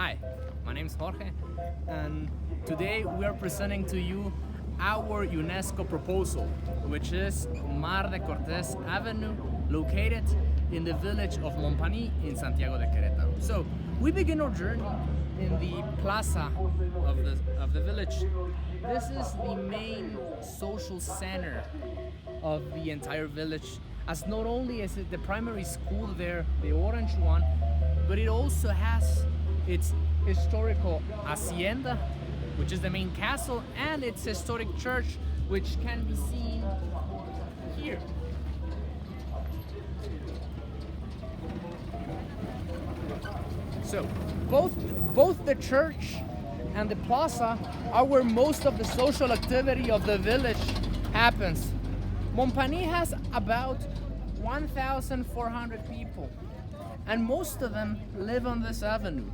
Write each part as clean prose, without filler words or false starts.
Hi, my name is Jorge, and today we are presenting to you our UNESCO proposal, which is Mar de Cortés Avenue, located in the village of Montpany in Santiago de Querétaro. So we begin our journey in the plaza of the village. This is the main social center of the entire village, as not only is it the primary school there, the orange one, but it also has its historical hacienda, which is the main castle, and its historic church, which can be seen here. So both the church and the plaza are where most of the social activity of the village happens. Montpany has about 1,400 people, and most of them live on this avenue.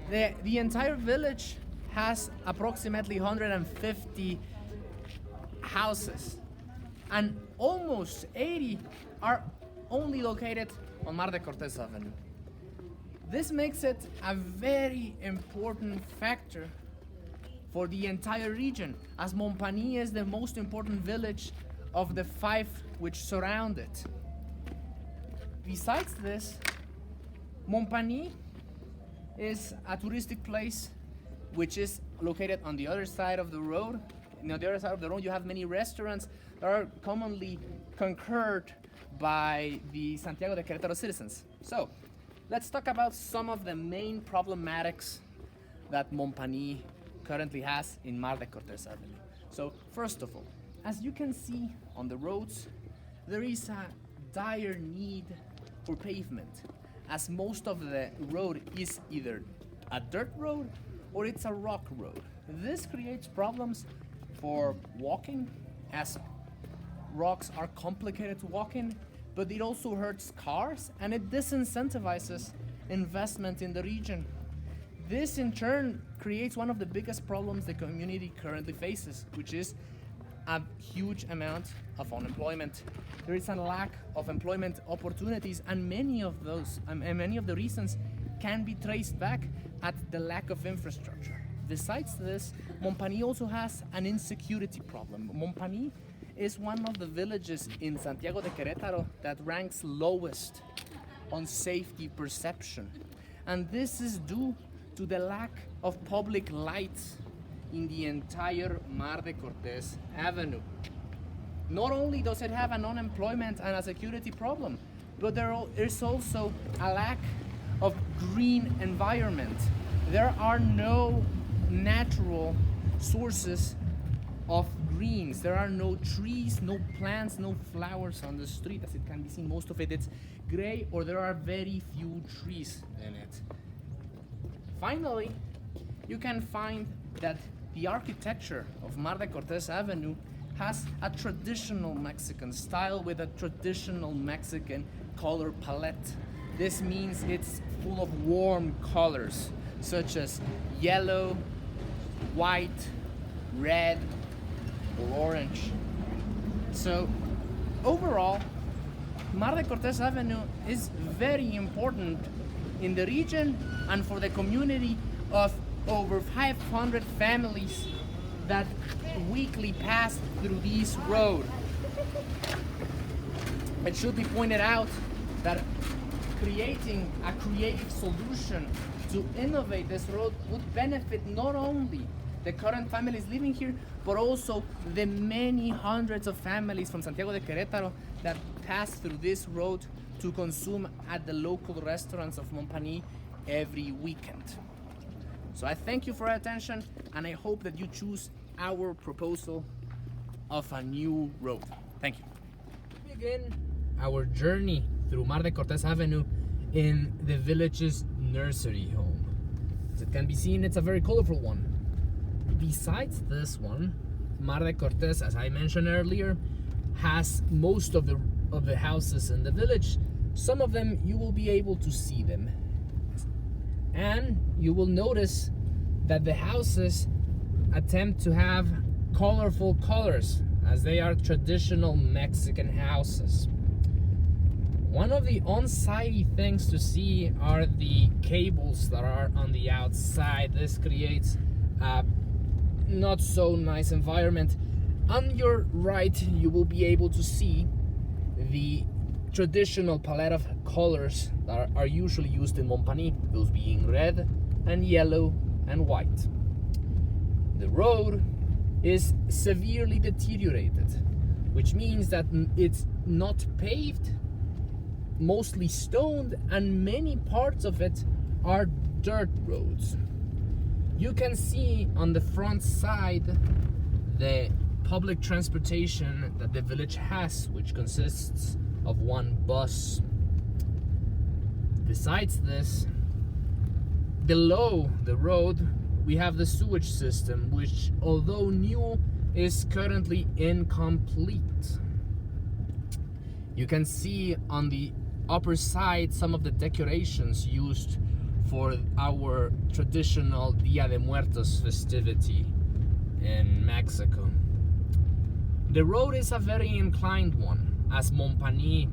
The entire village has approximately 150 houses, and almost 80 are only located on Mar de Cortés Avenue. This makes it a very important factor for the entire region, as Montpany is the most important village of the 5 which surround it. Besides this, Montpany is a touristic place which is located on the other side of the road. On the other side of the road you have many restaurants that are commonly concurred by the Santiago de Querétaro citizens. So let's talk about some of the main problematics that Montpany currently has in Mar de Cortés Avenue. So first of all, as you can see on the roads, there is a dire need for pavement, as most of the road is either a dirt road or it's a rock road. This creates problems for walking, as rocks are complicated to walk in, but it also hurts cars and it disincentivizes investment in the region. This in turn creates one of the biggest problems the community currently faces, which is a huge amount of unemployment. There is a lack of employment opportunities, and many of the reasons can be traced back at the lack of infrastructure. Besides this, Montpany also has an insecurity problem. Montpany is one of the villages in Santiago de Querétaro that ranks lowest on safety perception, and this is due to the lack of public lights in the entire Mar de Cortés Avenue. Not only does it have an unemployment and a security problem, but there's also a lack of green environment. There are no natural sources of greens. There are no trees, no plants, no flowers on the street. As it can be seen, most of it's gray, or there are very few trees in it. Finally, you can find that the architecture of Mar de Cortés Avenue has a traditional Mexican style with a traditional Mexican color palette. This means it's full of warm colors such as yellow, white, red, or orange. So overall, Mar de Cortés Avenue is very important in the region and for the community of over 500 families that weekly pass through this road. It should be pointed out that creating a creative solution to innovate this road would benefit not only the current families living here, but also the many hundreds of families from Santiago de Querétaro that pass through this road to consume at the local restaurants of Montpany every weekend. So I thank you for your attention, and I hope that you choose our proposal of a new road. Thank you. We begin our journey through Mar de Cortés Avenue in the village's nursery home. As it can be seen, it's a very colorful one. Besides this one, Mar de Cortés, as I mentioned earlier, has most of the houses in the village. Some of them you will be able to see them. And you will notice that the houses attempt to have colorful colors, as they are traditional Mexican houses. One of the on-site things to see are the cables that are on the outside. This creates a not so nice environment. On your right, you will be able to see the traditional palette of colors that are usually used in Montpagny, those being red and yellow and white. The road is severely deteriorated, which means that it's not paved, mostly stoned, and many parts of it are dirt roads. You can see on the front side the public transportation that the village has, which consists of one bus. Besides this, below the road we have the sewage system, which, although new, is currently incomplete. You can see on the upper side some of the decorations used for our traditional Dia de Muertos festivity in Mexico. The road is a very inclined one, as Montpagny,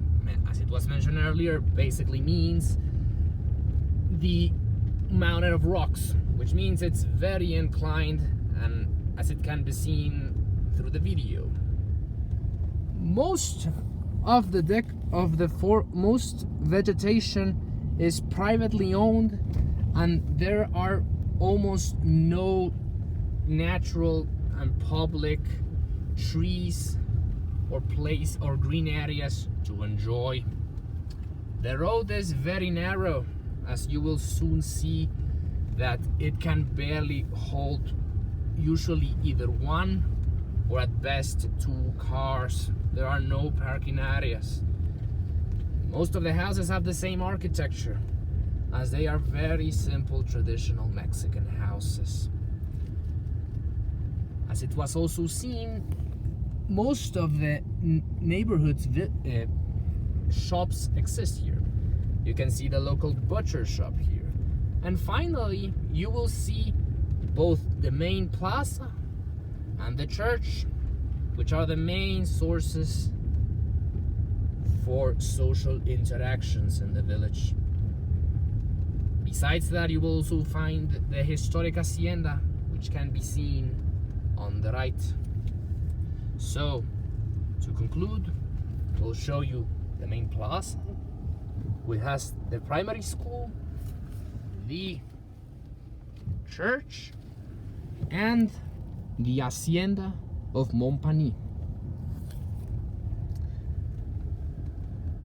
as it was mentioned earlier, basically means the mountain of rocks, which means it's very inclined, and as it can be seen through the video. Most of the most vegetation is privately owned, and there are almost no natural and public trees or green areas to enjoy. The road is very narrow, as you will soon see that it can barely hold usually either one or at best two cars. There are no parking areas. Most of the houses have the same architecture, as they are very simple traditional Mexican houses. As it was also seen, most of the neighborhood's shops exist here. You can see the local butcher shop here. And finally, you will see both the main plaza and the church, which are the main sources for social interactions in the village. Besides that, you will also find the historic hacienda, which can be seen on the right. So, to conclude, we'll show you the main plaza, which has the primary school, the church, and the hacienda of Montpagny.